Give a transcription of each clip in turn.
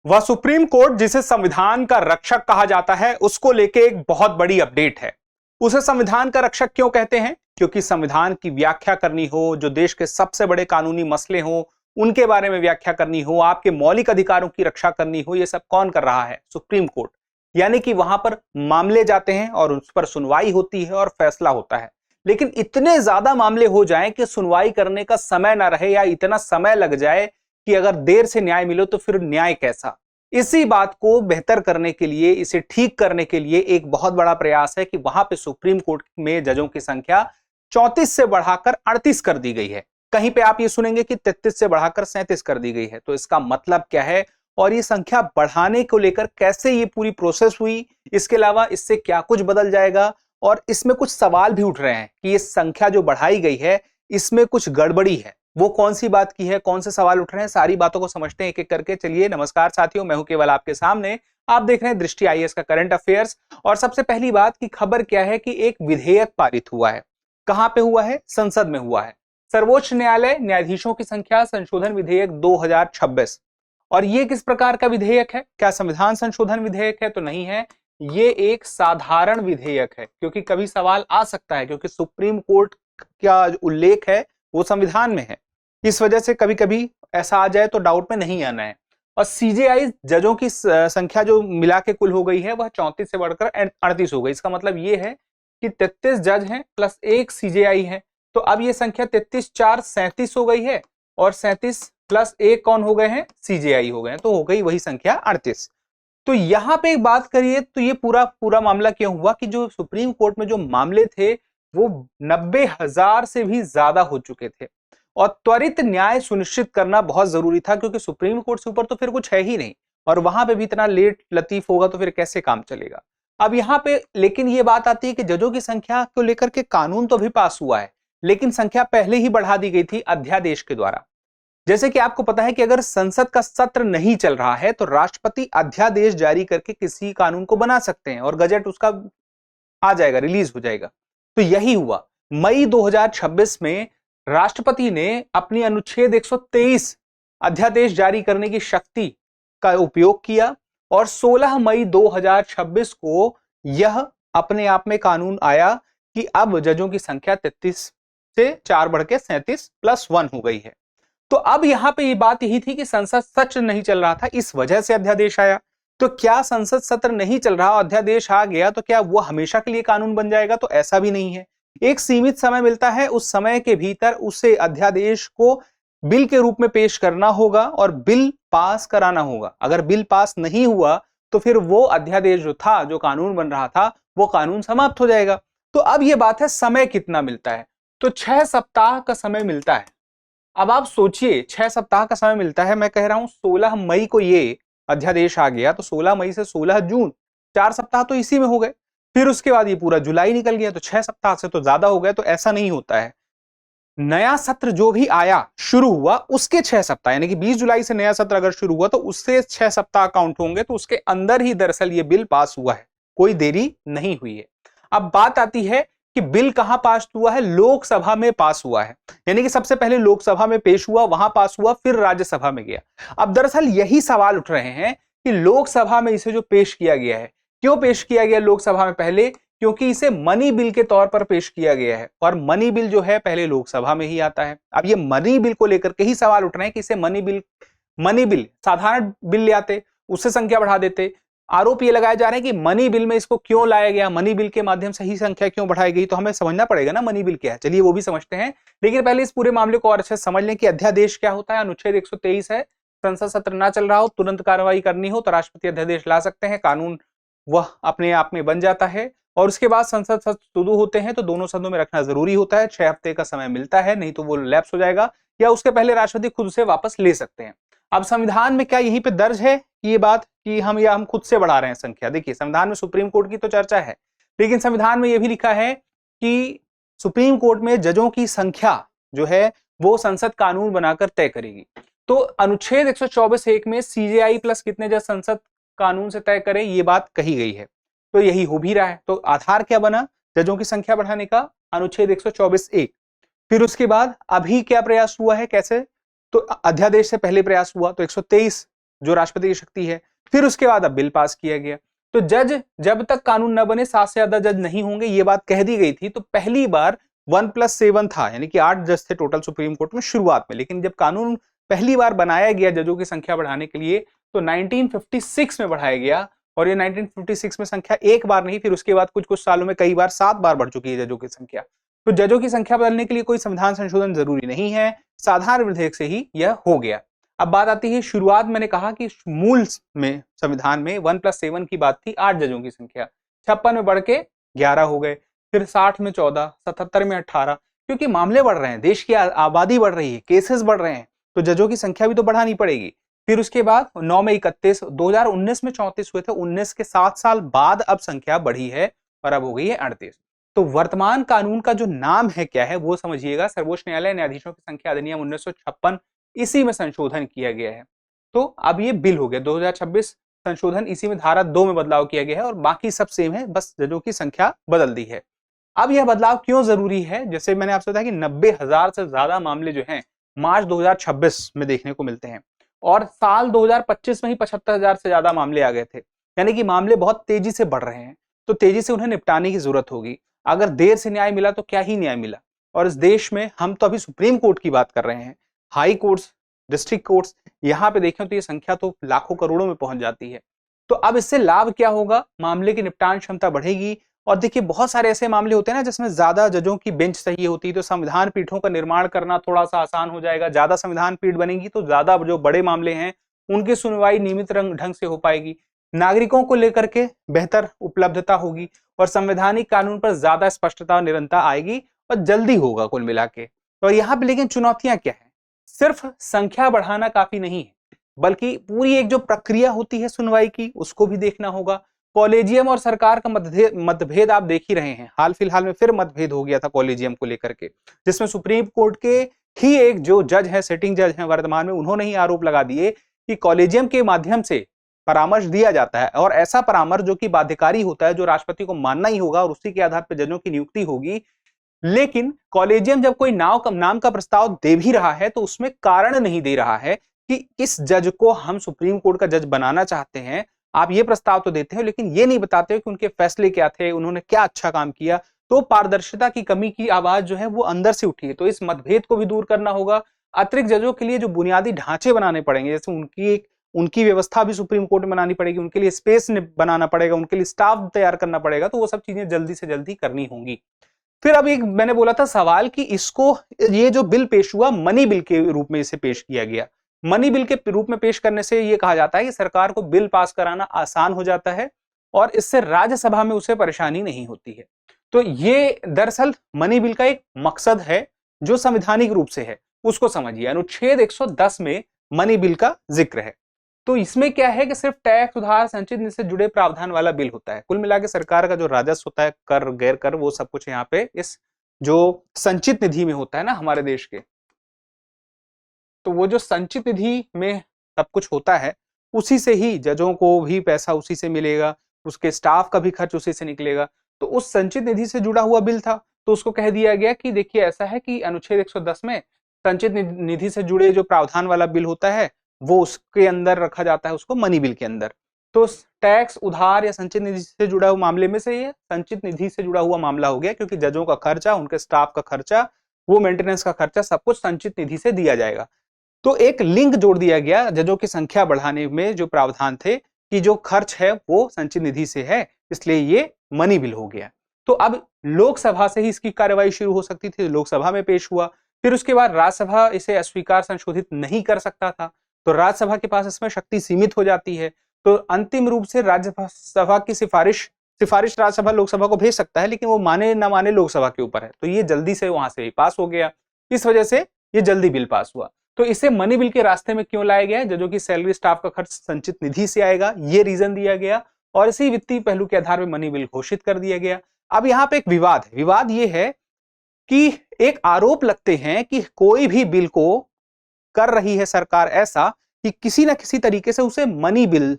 वह supreme court जिसे संविधान का रक्षक कहा जाता है, उसको लेके एक बहुत बड़ी अपडेट है। उसे संविधान का रक्षक क्यों कहते हैं? क्योंकि संविधान की व्याख्या करनी हो, जो देश के सबसे बड़े कानूनी मसले हो उनके बारे में व्याख्या करनी हो, आपके मौलिक अधिकारों की रक्षा करनी हो, ये सब कौन कर रहा है? Supreme court. यानी कि वहां पर मामले जाते हैं और उस पर सुनवाई होती है और फैसला होता है। लेकिन इतने ज्यादा मामले हो जाएं कि सुनवाई करने का समय ना रहे या इतना समय लग जाए कि अगर देर से न्याय मिले तो फिर न्याय कैसा? इसी बात को बेहतर करने के लिए, इसे ठीक करने के लिए एक बहुत बड़ा प्रयास है कि वहां पे सुप्रीम कोर्ट में जजों की संख्या 34 से बढ़ाकर 38 कर दी गई है। कहीं पे आप ये सुनेंगे कि 33 से बढ़ाकर 37 कर दी गई है। तो इसका मतलब क्या है और ये संख्या बढ़ाने को लेकर कैसे ये पूरी प्रोसेस हुई, इसके अलावा इससे क्या कुछ बदल जाएगा, और इसमें कुछ सवाल भी उठ रहे हैं कि ये संख्या जो बढ़ाई गई है इसमें कुछ गड़बड़ी है। वो कौन सी बात की है, कौन से सवाल उठ रहे हैं, सारी बातों को समझते हैं एक एक करके। चलिए, नमस्कार साथियों, मैं हूं केवल आपके सामने। आप देख रहे हैं दृष्टि आईएएस का करंट अफेयर्स। और सबसे पहली बात की खबर क्या है कि एक विधेयक पारित हुआ है। कहां पे हुआ है? संसद में हुआ है। सर्वोच्च न्यायालय न्यायाधीशों की संख्या संशोधन विधेयक 2026। और ये किस प्रकार का विधेयक है? क्या संविधान संशोधन विधेयक है? तो नहीं है, ये एक साधारण विधेयक है। क्योंकि कभी सवाल आ सकता है, क्योंकि सुप्रीम कोर्ट का उल्लेख है वो संविधान में है, इस वजह से कभी कभी ऐसा आ जाए तो डाउट में नहीं आना है। और सीजेआई जजों की संख्या जो मिला के कुल हो गई है वह 34 से बढ़कर 38 हो गई। इसका मतलब ये है कि 33 जज हैं प्लस एक सीजेआई है। तो अब ये संख्या 33 4 37 हो गई है, और 37 प्लस एक कौन हो गए हैं? सीजेआई हो गए हैं। तो हो गई वही संख्या 38। तो यहां पे एक बात करिए तो ये पूरा पूरा मामला क्यों हुआ कि जो सुप्रीम कोर्ट में जो मामले थे वो 90,000 से भी ज्यादा हो चुके थे, और त्वरित न्याय सुनिश्चित करना बहुत जरूरी था, क्योंकि सुप्रीम कोर्ट से ऊपर तो फिर कुछ है ही नहीं, और वहां पे भी इतना लेट लतीफ होगा तो फिर कैसे काम चलेगा? अब यहाँ पे लेकिन ये बात आती है कि जजों की संख्या को लेकर के कानून तो अभी पास हुआ है, लेकिन संख्या पहले ही बढ़ा दी गई थी अध्यादेश के द्वारा। जैसे कि आपको पता है कि अगर संसद का सत्र नहीं चल रहा है तो राष्ट्रपति अध्यादेश जारी करके किसी कानून को बना सकते हैं और गजट उसका आ जाएगा, रिलीज हो जाएगा। तो यही हुआ। मई 2026 में राष्ट्रपति ने अपनी अनुच्छेद 123 अध्यादेश जारी करने की शक्ति का उपयोग किया, और 16 मई 2026 को यह अपने आप में कानून आया कि अब जजों की संख्या 33 से 4 बढ़ के 37 प्लस 1 हो गई है। तो अब यहां पे ये बात यही थी कि संसद सत्र नहीं चल रहा था, इस वजह से अध्यादेश आया। तो क्या संसद सत्र नहीं चल रहा, अध्यादेश आ गया तो क्या वो हमेशा के लिए कानून बन जाएगा? तो ऐसा भी नहीं है। एक सीमित समय मिलता है, उस समय के भीतर उसे अध्यादेश को बिल के रूप में पेश करना होगा और बिल पास कराना होगा। अगर बिल पास नहीं हुआ तो फिर वो अध्यादेश जो था, जो कानून बन रहा था, वो कानून समाप्त हो जाएगा। तो अब ये बात है समय कितना मिलता है, तो 6 सप्ताह का समय मिलता है। अब आप सोचिए, 6 सप्ताह का समय मिलता है। मैं कह रहा हूं 16 मई को ये अध्यादेश आ गया, तो 16 मई से 16 जून, 4 सप्ताह तो इसी में हो गए। फिर उसके बाद ये पूरा जुलाई निकल गया, तो 6 सप्ताह से तो ज्यादा हो गए। तो ऐसा नहीं होता है। नया सत्र जो भी आया, शुरू हुआ, उसके 6 सप्ताह, यानी कि 20 जुलाई से नया सत्र अगर शुरू हुआ तो उससे 6 सप्ताह काउंट होंगे। तो उसके अंदर ही दरअसल ये बिल पास हुआ है, कोई देरी नहीं हुई है। अब बात आती है कि बिल कहां पास हुआ है? लोकसभा में पास हुआ है। यानी कि सबसे पहले लोकसभा में पेश हुआ, वहां पास हुआ, फिर राज्यसभा में गया। अब दरअसल यही सवाल उठ रहे हैं कि लोकसभा में इसे जो पेश किया गया है, क्यों पेश किया गया लोकसभा में? पहले क्योंकि इसे मनी बिल के तौर पर पेश किया गया है, और मनी बिल जो है पहले लोकसभा में ही आता है। अब ये मनी बिल को लेकर के ही सवाल उठ रहे हैं कि इसे मनी बिल साधारण बिल ले आते, उससे संख्या बढ़ा देते। आरोप ये लगाए जा रहे हैं कि मनी बिल में इसको क्यों लाया गया, मनी बिल के माध्यम से ही संख्या क्यों बढ़ाई गई? तो हमें समझना पड़ेगा ना मनी बिल क्या है। चलिए वो भी समझते हैं, लेकिन पहले इस पूरे मामले को और अच्छे से समझ लें कि अध्यादेश क्या होता है। अनुच्छेद 123 है, संसद सत्र ना चल रहा हो, तुरंत कार्रवाई करनी हो तो राष्ट्रपति अध्यादेश ला सकते हैं, कानून वह अपने आप में बन जाता है। और उसके बाद संसद सत्र शुरू होते हैं तो दोनों सदनों में रखना जरूरी होता है। 6 हफ्ते का समय मिलता है, नहीं तो वो लैप्स हो जाएगा, या उसके पहले राष्ट्रपति खुद से वापस ले सकते हैं। अब संविधान में क्या यहीं पे दर्ज है ये बात कि हम खुद से बढ़ा रहे हैं संख्या? देखिए, संविधान में सुप्रीम कोर्ट की तो चर्चा है, लेकिन संविधान में यह भी लिखा है कि सुप्रीम कोर्ट में जजों की संख्या जो है वो संसद कानून बनाकर तय करेगी। तो अनुच्छेद 124(1) में सीजेआई प्लस कितने जज संसद कानून से तय करें, ये बात कही गई है। तो यही हो भी रहा है। तो आधार क्या बना जजों की संख्या बढ़ाने का? अनुच्छेद 124(1). फिर उसके बाद अभी क्या प्रयास हुआ है, कैसे? तो अध्यादेश से पहले प्रयास हुआ तो 123 जो राष्ट्रपति की शक्ति है। फिर उसके बाद अब बिल पास किया गया। तो जज जब तक कानून न बने 7 से ज्यादा जज नहीं होंगे, ये बात कह दी गई थी। तो पहली बार 1+7 था, यानी कि 8 जज थे टोटल सुप्रीम कोर्ट में शुरुआत में। लेकिन जब कानून पहली बार बनाया गया जजों की संख्या बढ़ाने के लिए, तो 1956 में बढ़ाया गया। और ये 1956 में संख्या एक बार नहीं, फिर उसके बाद कुछ कुछ सालों में कई बार 7 बार बढ़ चुकी है जजों की संख्या। तो जजों की संख्या बदलने के लिए कोई संविधान संशोधन जरूरी नहीं है, साधारण विधेयक से ही यह हो गया। अब बात आती है शुरुआत, मैंने कहा कि मूल में संविधान में 1+7 की बात थी, 8 जजों की संख्या। 56 में बढ़ के 11 हो गए, फिर 60 में 14, 77 में 18, क्योंकि मामले बढ़ रहे हैं, देश की आबादी बढ़ रही है, केसेस बढ़ रहे हैं, तो जजों की संख्या भी तो बढ़ानी पड़ेगी। फिर उसके बाद 9 में 31, 2019 में 34 हुए थे, 19 के 7 साल बाद अब संख्या बढ़ी है और अब हो गई है 38। तो वर्तमान कानून का जो नाम है क्या है वो समझिएगा, सर्वोच्च न्यायालय न्यायाधीशों की संख्या अधिनियम 1956, इसी में संशोधन किया गया है। तो अब ये बिल हो गया 2026 संशोधन, इसी में धारा 2 में बदलाव किया गया है और बाकी सब सेम है, बस जजों की संख्या बदल दी है। अब यह बदलाव क्यों जरूरी है? जैसे मैंने आपसे बताया कि 90,000 से ज्यादा मामले जो हैं मार्च 2026 में देखने को मिलते हैं और साल 2025 में ही 75,000 से ज्यादा मामले आ गए थे। यानी कि मामले बहुत तेजी से बढ़ रहे हैं, तो तेजी से उन्हें निपटाने की जरूरत होगी। अगर देर से न्याय मिला तो क्या ही न्याय मिला। और इस देश में हम तो अभी सुप्रीम कोर्ट की बात कर रहे हैं, हाई कोर्ट्स, डिस्ट्रिक्ट कोर्ट्स, यहाँ पे देखें तो ये संख्या तो लाखों करोड़ों में पहुंच जाती है। तो अब इससे लाभ क्या होगा? मामले की निपटान क्षमता बढ़ेगी। और देखिए बहुत सारे ऐसे मामले होते हैं ना जिसमें ज्यादा जजों की बेंच चाहिए होती है, तो संविधान पीठों का निर्माण करना थोड़ा सा आसान हो जाएगा। ज्यादा संविधान पीठ बनेगी तो ज्यादा जो बड़े मामले हैं उनकी सुनवाई नियमित ढंग से हो पाएगी। नागरिकों को लेकर के बेहतर उपलब्धता होगी और संवैधानिक कानून पर ज्यादा स्पष्टता और निरंतरता आएगी और जल्दी होगा कुल मिला के। और यहाँ पे लेकिन चुनौतियां क्या है? सिर्फ संख्या बढ़ाना काफी नहीं है, बल्कि पूरी एक जो प्रक्रिया होती है सुनवाई की उसको भी देखना होगा। कॉलेजियम और सरकार का मतभेद आप देख ही रहे हैं, हाल फिलहाल में फिर मतभेद हो गया था कॉलेजियम को लेकर के, जिसमें सुप्रीम कोर्ट के ही एक जो जज है, सिटिंग जज है वर्तमान में, उन्होंने ही आरोप लगा दिए कि कॉलेजियम के माध्यम से परामर्श दिया जाता है और ऐसा परामर्श जो कि बाध्यकारी होता है, जो राष्ट्रपति को मानना ही होगा और उसी के आधार पर जजों की नियुक्ति होगी। लेकिन कॉलेजियम जब कोई नाम का प्रस्ताव दे भी रहा है तो उसमें कारण नहीं दे रहा है कि इस जज को हम सुप्रीम कोर्ट का जज बनाना चाहते हैं। आप ये प्रस्ताव तो देते हो लेकिन ये नहीं बताते हो कि उनके फैसले क्या थे, उन्होंने क्या अच्छा काम किया। तो पारदर्शिता की कमी की आवाज जो है वो अंदर से उठी है। तो इस मतभेद को भी दूर करना होगा। अतिरिक्त जजों के लिए जो बुनियादी ढांचे बनाने पड़ेंगे, जैसे उनकी व्यवस्था भी सुप्रीम कोर्ट में बनानी पड़ेगी, उनके लिए स्पेस बनाना पड़ेगा, उनके लिए स्टाफ तैयार करना पड़ेगा। तो वो सब चीजें जल्दी से जल्दी करनी होंगी। फिर अब एक मैंने बोला था सवाल कि इसको, ये जो बिल पेश हुआ मनी बिल के रूप में इसे पेश किया गया। मनी बिल के रूप में पेश करने से ये कहा जाता है कि सरकार को बिल पास कराना आसान हो जाता है और इससे राज्यसभा में उसे परेशानी नहीं होती है। तो ये दरअसल मनी बिल का एक मकसद है जो संवैधानिक रूप से है, उसको समझिए। अनुच्छेद 110 में मनी बिल का जिक्र है। तो इसमें क्या है कि सिर्फ टैक्स, उधार, संचित निधि से जुड़े प्रावधान वाला बिल होता है। कुल मिला के सरकार का जो राजस्व होता है, कर गैर कर, वो सब कुछ यहाँ पे इस जो संचित निधि में होता है ना हमारे देश के, तो वो जो संचित निधि में सब कुछ होता है उसी से ही जजों को भी पैसा उसी से मिलेगा, उसके स्टाफ का भी खर्च उसी से निकलेगा। तो उस संचित निधि से जुड़ा हुआ बिल था, तो उसको कह दिया गया कि देखिए ऐसा है कि अनुच्छेद 110 में संचित निधि से जुड़े जो प्रावधान वाला बिल होता है वो उसके अंदर रखा जाता है, उसको मनी बिल के अंदर। तो टैक्स, उधार या संचित निधि से जुड़ा हुआ मामले में से ये संचित निधि से जुड़ा हुआ मामला हो गया, क्योंकि जजों का खर्चा, उनके स्टाफ का खर्चा, वो मेंटेनेंस का खर्चा सब कुछ संचित निधि से दिया जाएगा। तो एक लिंक जोड़ दिया गया जजों की संख्या बढ़ाने में, जो प्रावधान थे कि जो खर्च है वो संचित निधि से है, इसलिए ये मनी बिल हो गया। तो अब लोकसभा से ही इसकी कार्रवाई शुरू हो सकती थी, लोकसभा में पेश हुआ। फिर उसके बाद राज्यसभा इसे अस्वीकार, संशोधित नहीं कर सकता था, तो राज्यसभा के पास इसमें शक्ति सीमित हो जाती है। तो अंतिम रूप से राज्यसभा की सिफारिश राज्यसभा लोकसभा को भेज सकता है, लेकिन वो माने ना माने लोकसभा के ऊपर है। तो ये जल्दी से वहां से पास हो गया, इस वजह से ये जल्दी बिल पास हुआ। तो इसे मनी बिल के रास्ते में क्यों लाया गया? जजों की सैलरी, स्टाफ का खर्च संचित निधि से आएगा, ये रीजन दिया गया और इसी वित्तीय पहलू के आधार पर मनी बिल घोषित कर दिया गया। अब यहाँ पे एक विवाद है। विवाद ये है कि एक आरोप लगते हैं कि कोई भी बिल को कर रही है सरकार ऐसा कि किसी ना किसी तरीके से उसे मनी बिल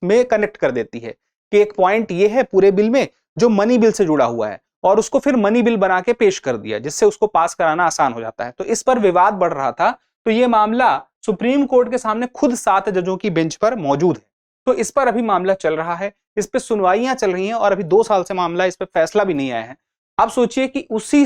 में कनेक्ट कर देती है, कि एक पॉइंट ये है पूरे बिल में जो मनी बिल से जुड़ा हुआ है और उसको फिर मनी बिल बना के पेश कर दिया, जिससे उसको पास कराना आसान हो जाता है। तो इस पर विवाद बढ़ रहा था। तो ये मामला सुप्रीम कोर्ट के सामने खुद 7 जजों की बेंच पर मौजूद है। तो इस पर अभी मामला चल रहा है, इस पे सुनवाइयां चल रही हैं और अभी 2 साल से मामला, इस पे फैसला भी नहीं आया है। अब सोचिए कि उसी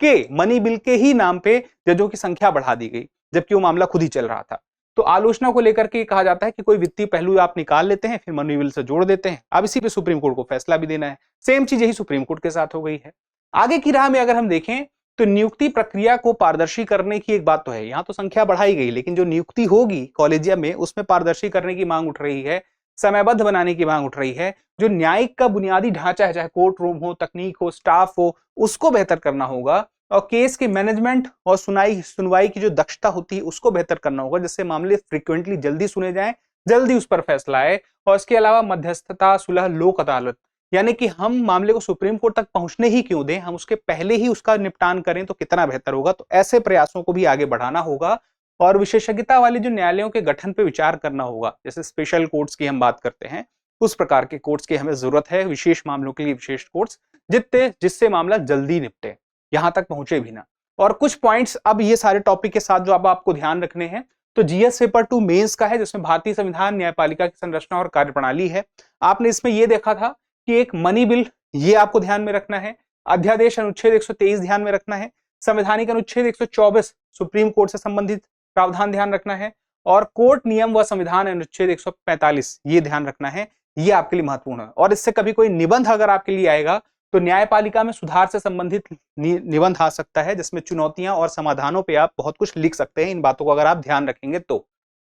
के मनी बिल के ही नाम पे जजों की संख्या बढ़ा दी गई, जबकि वो मामला खुद ही चल रहा था। तो आलोचना को लेकर के कहा जाता है कि कोई वित्तीय पहलू आप निकाल लेते हैं, फिर मनी बिल से जोड़ देते हैं। अब इसी पे सुप्रीम कोर्ट को फैसला भी देना है। सेम चीज यही सुप्रीम कोर्ट के साथ हो गई है। आगे की राह में अगर हम देखें तो नियुक्ति प्रक्रिया को पारदर्शी करने की एक बात तो है, यहां तो संख्या बढ़ाई गई, लेकिन जो नियुक्ति होगी कॉलेजियम में उसमें पारदर्शी करने की मांग उठ रही है, समयबद्ध बनाने की मांग उठ रही है। जो न्यायिक का बुनियादी ढांचा है, चाहे कोर्ट रूम हो, तकनीक हो, स्टाफ हो, उसको बेहतर करना होगा और केस के मैनेजमेंट और सुनवाई की जो दक्षता होती है उसको बेहतर करना होगा, जिससे मामले फ्रीक्वेंटली जल्दी सुने जाएं, जल्दी उस पर फैसला आए। और इसके अलावा मध्यस्थता, सुलह, लोक अदालत, यानी कि हम मामले को सुप्रीम कोर्ट तक पहुंचने ही क्यों दें, हम उसके पहले ही उसका निपटान करें तो कितना बेहतर होगा। तो ऐसे प्रयासों को भी आगे बढ़ाना होगा और विशेषज्ञता वाले जो न्यायालयों के गठन पे विचार करना होगा। जैसे स्पेशल कोर्ट्स की हम बात करते हैं, उस प्रकार के कोर्ट्स की हमें जरूरत है, विशेष मामलों के लिए विशेष कोर्ट्स, जिससे मामला जल्दी निपटे, यहां तक पहुंचे भी ना। और कुछ पॉइंट्स अब ये सारे टॉपिक के साथ जो अब आपको ध्यान रखने हैं, तो जीएस पेपर 2 मेंस का है, जिसमें भारतीय संविधान, न्यायपालिका की संरचना और कार्यप्रणाली है। आपने इसमें यह देखा था कि एक मनी बिल, ये आपको ध्यान में रखना है, अध्यादेश अनुच्छेद 123 ध्यान में रखना है, संवैधानिक अनुच्छेद 124 सुप्रीम कोर्ट से संबंधित प्रावधान ध्यान रखना है, और कोर्ट नियम व संविधान अनुच्छेद 145 ये ध्यान रखना है। ये आपके लिए महत्वपूर्ण है। और इससे कभी कोई निबंध अगर आपके लिए आएगा तो न्यायपालिका में सुधार से संबंधित निबंध आ सकता है, जिसमें चुनौतियां और समाधानों पे आप बहुत कुछ लिख सकते हैं, इन बातों को अगर आप ध्यान रखेंगे तो।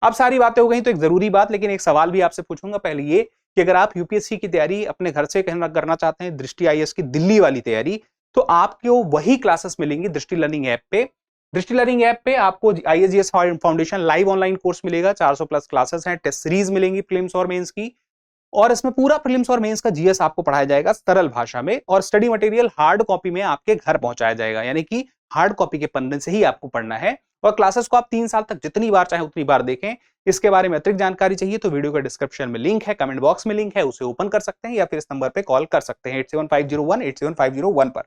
अब सारी बातें हो गई, तो एक जरूरी बात, लेकिन एक सवाल भी आपसे पूछूंगा पहले ये कि अगर आप यूपीएससी की तैयारी अपने घर से करना चाहते हैं, दृष्टि आईएएस की दिल्ली वाली तैयारी, तो आपको वही क्लासेस मिलेंगी दृष्टि लर्निंग ऐप पे। दृष्टि लर्निंग ऐप पे आपको IAS foundation live online course मिलेगा, 400 प्लस क्लासेस हैं, टेस्ट सीरीज मिलेंगी प्रीलिम्स और मेंस की, और इसमें पूरा प्रीलिम्स और मेंस का जीएस आपको पढ़ाया जाएगा सरल भाषा में, और स्टडी मटेरियल हार्ड कॉपी में आपके घर पहुंचाया जाएगा, यानी कि हार्ड कॉपी के पन्ने से ही आपको पढ़ना है। और क्लासेस को आप 3 साल तक जितनी बार चाहे उतनी बार देखें। इसके बारे में अतिरिक्त जानकारी चाहिए तो वीडियो के डिस्क्रिप्शन में लिंक है, कमेंट बॉक्स में लिंक है, उसे ओपन कर सकते हैं या फिर इस नंबर पर कॉल कर सकते हैं 8750187501 पर।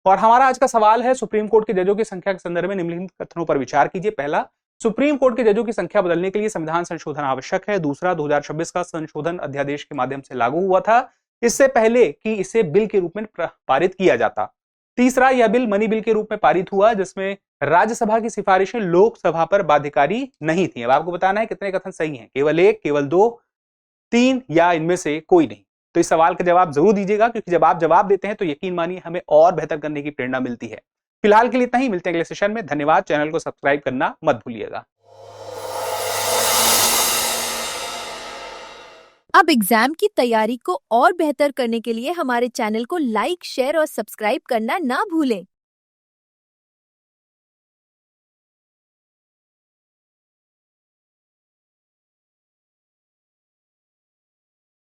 और हमारा आज का सवाल है, सुप्रीम कोर्ट के जजों की संख्या के संदर्भ में निम्नलिखित कथनों पर विचार कीजिए। पहला, सुप्रीम कोर्ट के जजों की संख्या बदलने के लिए संविधान संशोधन आवश्यक है। दूसरा, 2026 का संशोधन अध्यादेश के माध्यम से लागू हुआ था, इससे पहले कि इसे बिल के रूप में पारित किया जाता। तीसरा, यह बिल मनी बिल के रूप में पारित हुआ, जिसमें राज्यसभा की सिफारिशें लोकसभा पर बाध्यकारी नहीं थी। अब आपको बताना है कितने कथन सही हैं, केवल 1, केवल 2, 3 या इनमें से कोई नहीं। तो इस सवाल का जवाब जरूर दीजिएगा, क्योंकि जब आप जवाब देते हैं तो यकीन मानिए हमें और बेहतर करने की प्रेरणा मिलती है। फिलहाल के लिए इतना ही, मिलते हैं अगले सेशन में। धन्यवाद। चैनल को सब्सक्राइब करना मत भूलिएगा। अब एग्जाम की तैयारी को और बेहतर करने के लिए हमारे चैनल को लाइक, शेयर और सब्सक्राइब करना ना भूलें।